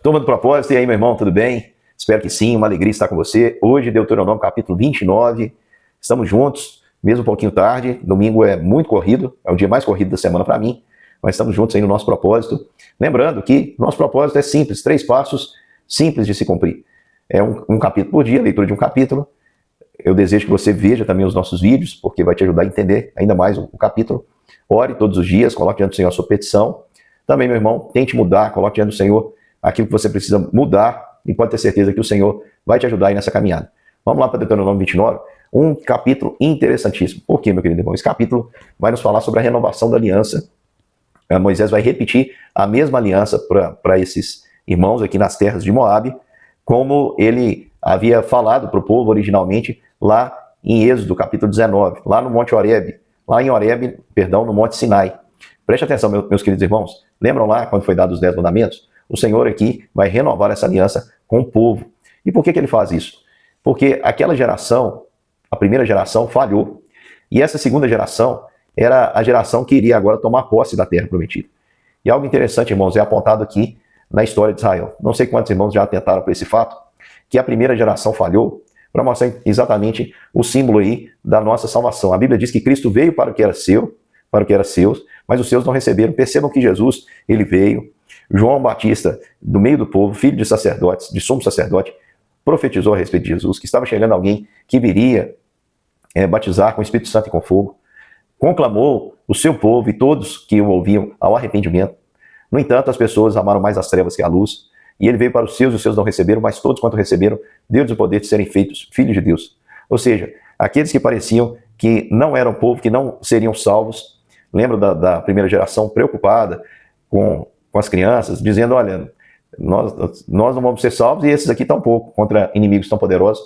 Turma do Propósito, e aí, meu irmão, tudo bem? Espero que sim, uma alegria estar com você. Hoje, Deuteronômio capítulo 29, estamos juntos, mesmo um pouquinho tarde, domingo é muito corrido, é o dia mais corrido da semana para mim, mas estamos juntos aí no nosso propósito. Lembrando que nosso propósito é simples, 3 passos simples de se cumprir. É um capítulo por dia, leitura de um capítulo. Eu desejo que você veja também os nossos vídeos, porque vai te ajudar a entender ainda mais o capítulo. Ore todos os dias, coloque diante do Senhor a sua petição. Também, meu irmão, tente mudar, coloque diante do Senhor aquilo que você precisa mudar e pode ter certeza que o Senhor vai te ajudar aí nessa caminhada. Vamos lá para Deuteronômio 29, um capítulo interessantíssimo. Por quê, meu querido irmão? Esse capítulo vai nos falar sobre a renovação da aliança. Moisés vai repetir a mesma aliança para esses irmãos aqui nas terras de Moabe, como ele havia falado para o povo originalmente lá em Êxodo, capítulo 19, lá no Monte Horebe, no Monte Sinai. Preste atenção, meus queridos irmãos. Lembram lá quando foi dado os 10 mandamentos? O Senhor aqui vai renovar essa aliança com o povo. E por que ele faz isso? Porque aquela geração, a primeira geração, falhou. E essa segunda geração era a geração que iria agora tomar posse da terra prometida. E algo interessante, irmãos, é apontado aqui na história de Israel. Não sei quantos irmãos já atentaram para esse fato, que a primeira geração falhou, para mostrar exatamente o símbolo aí da nossa salvação. A Bíblia diz que Cristo veio para o que era seu, para o que era seus, mas os seus não receberam. Percebam que Jesus, ele veio. João Batista, do meio do povo, filho de sacerdotes, de sumo sacerdote, profetizou a respeito de Jesus, que estava chegando alguém que viria batizar com o Espírito Santo e com fogo. Conclamou o seu povo e todos que o ouviam ao arrependimento. No entanto, as pessoas amaram mais as trevas que a luz, e ele veio para os seus e os seus não receberam, mas todos quanto receberam, deu-lhes o poder de serem feitos filhos de Deus. Ou seja, aqueles que pareciam que não eram povo, que não seriam salvos. Lembra da primeira geração preocupada com as crianças, dizendo, olha, nós não vamos ser salvos e esses aqui tampouco, contra inimigos tão poderosos.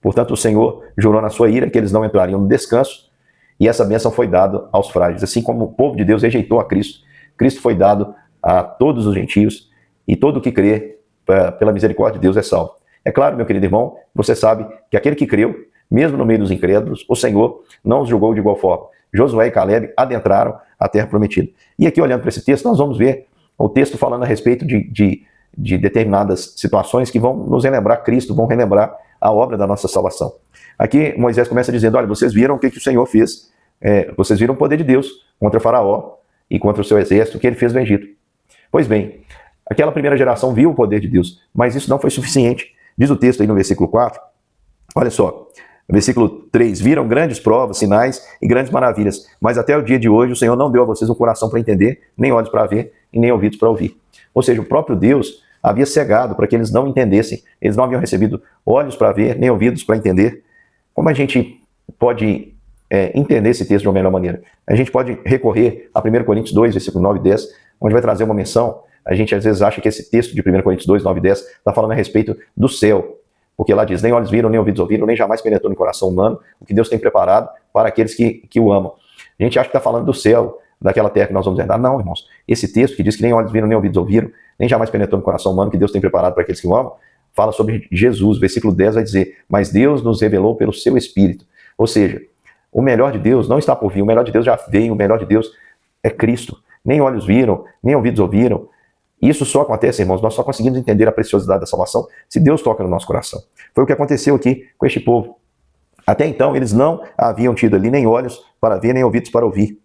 Portanto, o Senhor jurou na sua ira que eles não entrariam no descanso, e essa bênção foi dada aos frágeis. Assim como o povo de Deus rejeitou a Cristo, Cristo foi dado a todos os gentios, e todo o que crê pela misericórdia de Deus é salvo. É claro, meu querido irmão, você sabe que aquele que creu, mesmo no meio dos incrédulos, o Senhor não os julgou de igual forma. Josué e Caleb adentraram a terra prometida. E aqui, olhando para esse texto, nós vamos ver o texto falando a respeito de determinadas situações que vão nos relembrar Cristo, vão relembrar a obra da nossa salvação. Aqui Moisés começa dizendo, olha, vocês viram o que o Senhor fez, vocês viram o poder de Deus contra Faraó e contra o seu exército que ele fez no Egito. Pois bem, aquela primeira geração viu o poder de Deus, mas isso não foi suficiente. Diz o texto aí no versículo 4, olha só, no versículo 3, viram grandes provas, sinais e grandes maravilhas, mas até o dia de hoje o Senhor não deu a vocês um coração para entender, nem olhos para ver e nem ouvidos para ouvir. Ou seja, o próprio Deus havia cegado para que eles não entendessem, eles não haviam recebido olhos para ver, nem ouvidos para entender. Como a gente pode entender esse texto de uma melhor maneira? A gente pode recorrer a 1 Coríntios 2, versículo 9 e 10, onde vai trazer uma menção. A gente às vezes acha que esse texto de 1 Coríntios 2, 9 e 10 está falando a respeito do céu, porque lá diz, nem olhos viram, nem ouvidos ouviram, nem jamais penetrou no coração humano o que Deus tem preparado para aqueles que o amam. A gente acha que está falando do céu, daquela terra que nós vamos herdar. Não, irmãos. Esse texto que diz que nem olhos viram, nem ouvidos ouviram, nem jamais penetrou no coração humano o que Deus tem preparado para aqueles que o amam, fala sobre Jesus. Versículo 10 vai dizer, mas Deus nos revelou pelo seu Espírito. Ou seja, o melhor de Deus não está por vir, o melhor de Deus já veio, o melhor de Deus é Cristo. Nem olhos viram, nem ouvidos ouviram. Isso só acontece, irmãos, nós só conseguimos entender a preciosidade da salvação se Deus toca no nosso coração. Foi o que aconteceu aqui com este povo. Até então, eles não haviam tido ali nem olhos para ver, nem ouvidos para ouvir.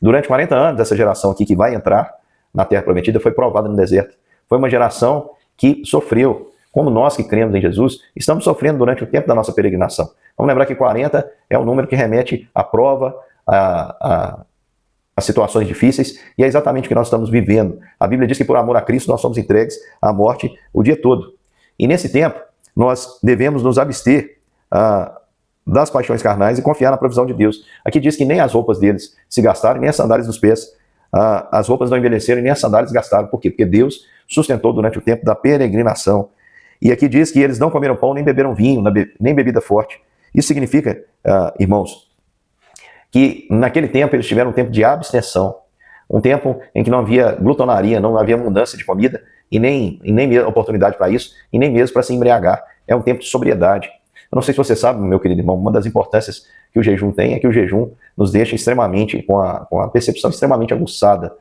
Durante 40 anos, essa geração aqui que vai entrar na Terra Prometida foi provada no deserto. Foi uma geração que sofreu, como nós que cremos em Jesus, estamos sofrendo durante o tempo da nossa peregrinação. Vamos lembrar que 40 é um número que remete à prova, a situações difíceis, e é exatamente o que nós estamos vivendo. A Bíblia diz que por amor a Cristo nós somos entregues à morte o dia todo. E nesse tempo, nós devemos nos abster das paixões carnais e confiar na provisão de Deus. Aqui diz que nem as roupas deles se gastaram, nem as sandálias dos pés. As roupas não envelheceram, nem as sandálias gastaram. Por quê? Porque Deus sustentou durante o tempo da peregrinação. E aqui diz que eles não comeram pão, nem beberam vinho, nem bebida forte. Isso significa, irmãos, que naquele tempo eles tiveram um tempo de abstenção, um tempo em que não havia glutonaria, não havia abundância de comida, e nem oportunidade para isso, e nem mesmo para se embriagar. É um tempo de sobriedade. Eu não sei se você sabe, meu querido irmão, uma das importâncias que o jejum tem é que o jejum nos deixa extremamente, com a percepção extremamente aguçada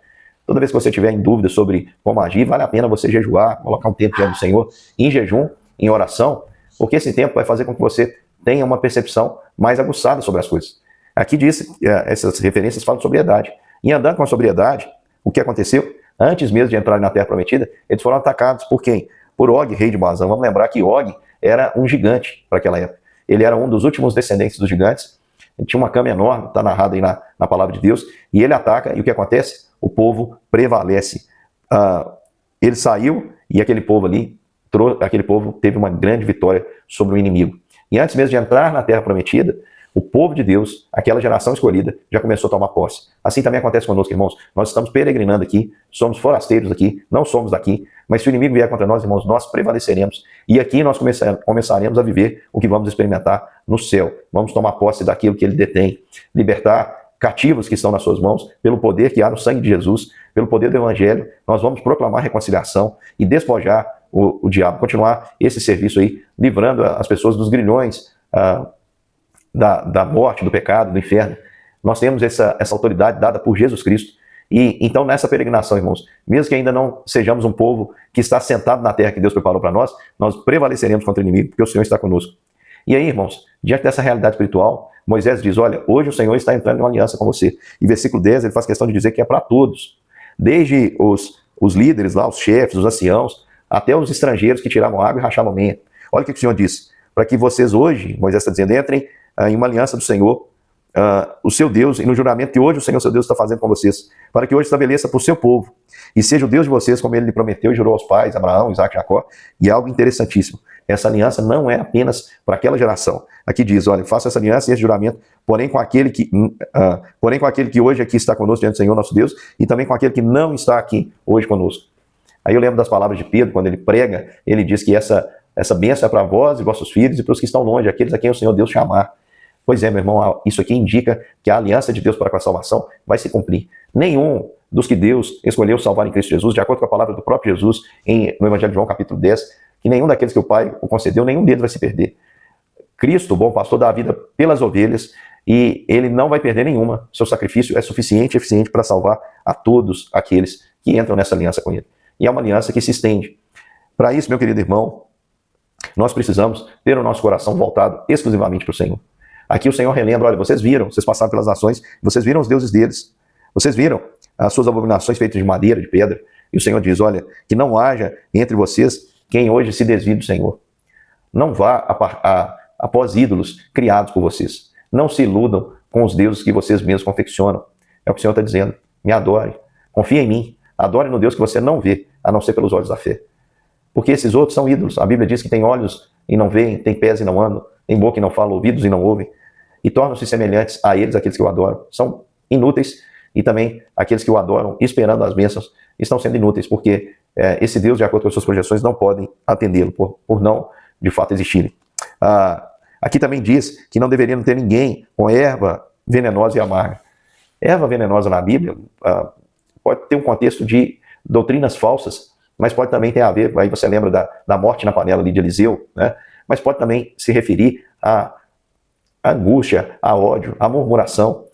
Toda vez que você tiver em dúvida sobre como agir, vale a pena você jejuar, colocar um tempo diante do Senhor em jejum, em oração, porque esse tempo vai fazer com que você tenha uma percepção mais aguçada sobre as coisas. Aqui diz, essas referências falam de sobriedade. E andando com a sobriedade, o que aconteceu? Antes mesmo de entrar na Terra Prometida, eles foram atacados por quem? Por Og, rei de Bazã. Vamos lembrar que Og era um gigante para aquela época. Ele era um dos últimos descendentes dos gigantes. Ele tinha uma cama enorme, está narrado aí na palavra de Deus, e ele ataca, e o que acontece? O povo prevalece. Ele saiu, e aquele povo teve uma grande vitória sobre o inimigo. E antes mesmo de entrar na Terra Prometida, o povo de Deus, aquela geração escolhida, já começou a tomar posse. Assim também acontece conosco, irmãos. Nós estamos peregrinando aqui, somos forasteiros aqui, não somos daqui, mas se o inimigo vier contra nós, irmãos, nós prevaleceremos. E aqui nós começaremos a viver o que vamos experimentar no céu. Vamos tomar posse daquilo que ele detém, libertar cativos que estão nas suas mãos, pelo poder que há no sangue de Jesus, pelo poder do Evangelho. Nós vamos proclamar reconciliação e despojar o diabo, continuar esse serviço aí, livrando as pessoas dos grilhões da morte, do pecado, do inferno. Nós temos essa autoridade dada por Jesus Cristo. E então nessa peregrinação, irmãos, mesmo que ainda não sejamos um povo que está sentado na terra que Deus preparou para nós prevaleceremos contra o inimigo, porque o Senhor está conosco. E aí, irmãos, diante dessa realidade espiritual, Moisés diz, olha, hoje o Senhor está entrando em uma aliança com você. E versículo 10, ele faz questão de dizer que é para todos. Desde os líderes lá, os chefes, os anciãos, até os estrangeiros que tiravam água e rachavam lenha. Olha o que o Senhor disse. Para que vocês hoje, Moisés está dizendo, entrem em uma aliança do Senhor, o seu Deus, e no juramento que hoje o Senhor, seu Deus, está fazendo com vocês, para que hoje estabeleça para o seu povo, e seja o Deus de vocês, como ele lhe prometeu e jurou aos pais, Abraão, Isaac e Jacó. E algo interessantíssimo, essa aliança não é apenas para aquela geração. Aqui diz, olha, faça essa aliança e esse juramento, porém com aquele que hoje aqui está conosco diante do Senhor, nosso Deus, e também com aquele que não está aqui hoje conosco. Aí eu lembro das palavras de Pedro, quando ele prega, ele diz que essa bênção é para vós e vossos filhos e para os que estão longe, aqueles a quem o Senhor Deus chamar. Pois é, meu irmão, isso aqui indica que a aliança de Deus para com a salvação vai se cumprir. Nenhum dos que Deus escolheu salvar em Cristo Jesus, de acordo com a palavra do próprio Jesus, no Evangelho de João, capítulo 10, que nenhum daqueles que o Pai o concedeu, nenhum deles vai se perder. Cristo, o bom pastor, dá a vida pelas ovelhas e ele não vai perder nenhuma. Seu sacrifício é suficiente e eficiente para salvar a todos aqueles que entram nessa aliança com ele. E é uma aliança que se estende. Para isso, meu querido irmão, nós precisamos ter o nosso coração voltado exclusivamente para o Senhor. Aqui o Senhor relembra, olha, vocês viram, vocês passaram pelas nações, vocês viram os deuses deles, vocês viram as suas abominações feitas de madeira, de pedra, e o Senhor diz, olha, que não haja entre vocês quem hoje se desvie do Senhor. Não vá após ídolos criados por vocês. Não se iludam com os deuses que vocês mesmos confeccionam. É o que o Senhor está dizendo. Me adore, confie em mim, adore no Deus que você não vê, a não ser pelos olhos da fé. Porque esses outros são ídolos. A Bíblia diz que tem olhos e não veem, tem pés e não andam, tem boca e não falam, ouvidos e não ouvem. E tornam-se semelhantes a eles, aqueles que o adoram. São inúteis e também aqueles que o adoram, esperando as bênçãos, estão sendo inúteis, porque esse Deus, de acordo com as suas projeções, não podem atendê-lo, por não, de fato, existirem. Aqui também diz que não deveria ter ninguém com erva venenosa e amarga. Erva venenosa na Bíblia pode ter um contexto de doutrinas falsas, mas pode também ter a ver, aí você lembra da morte na panela ali de Eliseu, né? Mas pode também se referir à angústia, a ódio, à murmuração.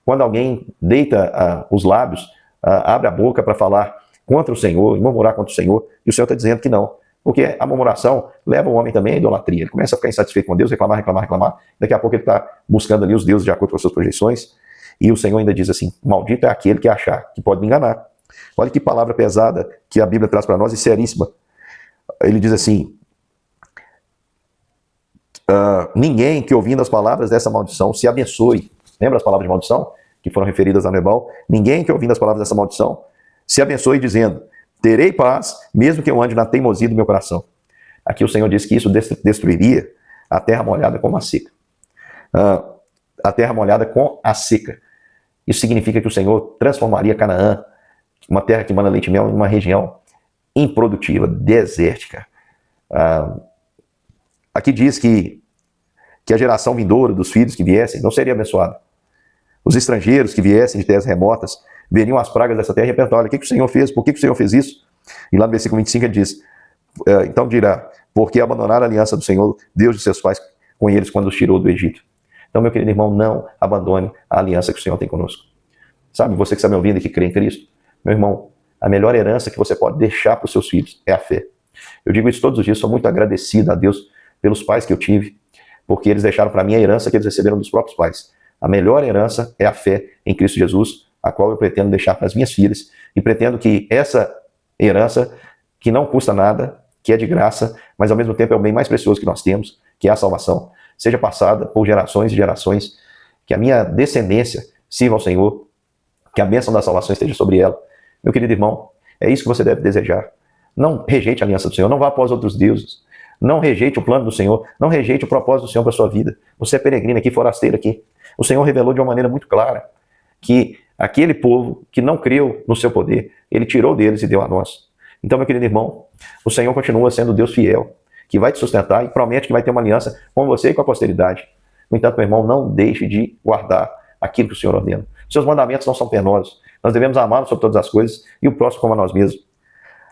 Quando alguém deita os lábios, abre a boca para falar contra o Senhor, e murmurar contra o Senhor, e o Senhor está dizendo que não. Porque a murmuração leva o homem também à idolatria. Ele começa a ficar insatisfeito com Deus, reclamar. Daqui a pouco ele está buscando ali os deuses de acordo com as suas projeções. E o Senhor ainda diz assim, maldito é aquele que achar que pode me enganar. Olha que palavra pesada que a Bíblia traz para nós e seríssima. Ele diz assim, ninguém que ouvindo as palavras dessa maldição se abençoe. Lembra as palavras de maldição que foram referidas a Nabal? Ninguém que ouvindo as palavras dessa maldição se abençoe dizendo, terei paz, mesmo que eu ande na teimosia do meu coração. Aqui o Senhor diz que isso destruiria a terra molhada com a seca. A terra molhada com a seca. Isso significa que o Senhor transformaria Canaã, uma terra que mana leite e mel, em uma região improdutiva, desértica. Aqui diz que a geração vindoura dos filhos que viessem não seria abençoada. Os estrangeiros que viessem de terras remotas veriam as pragas dessa terra e perguntam, olha, o que o Senhor fez? Por que o Senhor fez isso? E lá no versículo 25 ele diz, então dirá, porque abandonaram a aliança do Senhor, Deus de seus pais, com eles quando os tirou do Egito. Então, meu querido irmão, não abandone a aliança que o Senhor tem conosco. Sabe, você que está me ouvindo e que crê em Cristo, Meu irmão, a melhor herança que você pode deixar para os seus filhos é a fé. Eu digo isso todos os dias, sou muito agradecido a Deus pelos pais que eu tive, porque eles deixaram para mim a herança que eles receberam dos próprios pais. A melhor herança é a fé em Cristo Jesus, a qual eu pretendo deixar para as minhas filhas, e pretendo que essa herança, que não custa nada, que é de graça, mas ao mesmo tempo é o bem mais precioso que nós temos, que é a salvação, seja passada por gerações e gerações, que a minha descendência sirva ao Senhor, que a bênção da salvação esteja sobre ela. Meu querido irmão, é isso que você deve desejar. Não rejeite a aliança do Senhor, não vá após outros deuses, não rejeite o plano do Senhor, não rejeite o propósito do Senhor para a sua vida. Você é peregrino aqui, forasteiro aqui. O Senhor revelou de uma maneira muito clara que aquele povo que não creu no seu poder, ele tirou deles e deu a nós. Então, meu querido irmão, o Senhor continua sendo Deus fiel, que vai te sustentar e promete que vai ter uma aliança com você e com a posteridade. No entanto, meu irmão, não deixe de guardar aquilo que o Senhor ordena. Seus mandamentos não são penosos. Nós devemos amá-lo sobre todas as coisas e o próximo como a nós mesmos.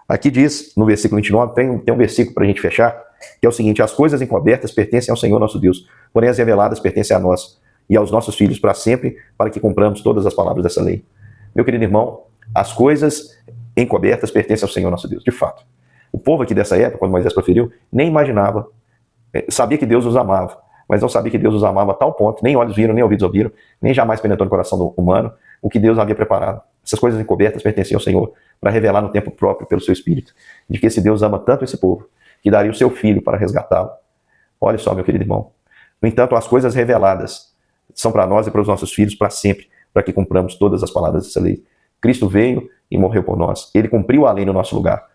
Aqui diz, no versículo 29, tem um versículo para a gente fechar, que é o seguinte: as coisas encobertas pertencem ao Senhor nosso Deus, porém as reveladas pertencem a nós e aos nossos filhos para sempre, para que cumpramos todas as palavras dessa lei. Meu querido irmão, as coisas encobertas pertencem ao Senhor nosso Deus, de fato. O povo aqui dessa época, quando Moisés proferiu, nem imaginava, sabia que Deus os amava, mas não sabia que Deus os amava a tal ponto, nem olhos viram, nem ouvidos ouviram, nem jamais penetrou no coração do humano o que Deus havia preparado. Essas coisas encobertas pertenciam ao Senhor para revelar no tempo próprio pelo seu Espírito, de que esse Deus ama tanto esse povo, que daria o seu Filho para resgatá-lo. Olha só, meu querido irmão. No entanto, as coisas reveladas são para nós e para os nossos filhos para sempre, para que cumpramos todas as palavras dessa lei. Cristo veio e morreu por nós. Ele cumpriu a lei no nosso lugar.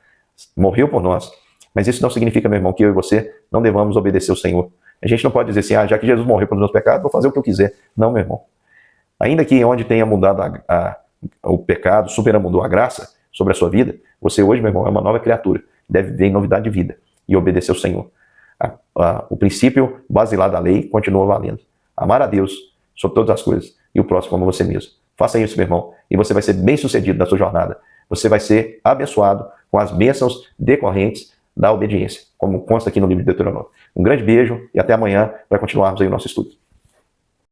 Morreu por nós. Mas isso não significa, meu irmão, que eu e você não devamos obedecer ao Senhor. A gente não pode dizer assim, já que Jesus morreu pelos meus pecados, vou fazer o que eu quiser. Não, meu irmão. Ainda que onde tenha mudado o pecado, superamudou a graça sobre a sua vida, você hoje, meu irmão, é uma nova criatura. Deve viver em novidade de vida e obedecer ao Senhor. O princípio basilar da lei continua valendo. Amar a Deus sobre todas as coisas e o próximo como você mesmo. Faça isso, meu irmão, e você vai ser bem sucedido na sua jornada. Você vai ser abençoado com as bênçãos decorrentes da obediência, como consta aqui no livro de Deuteronômio. Um grande beijo e até amanhã para continuarmos aí o nosso estudo.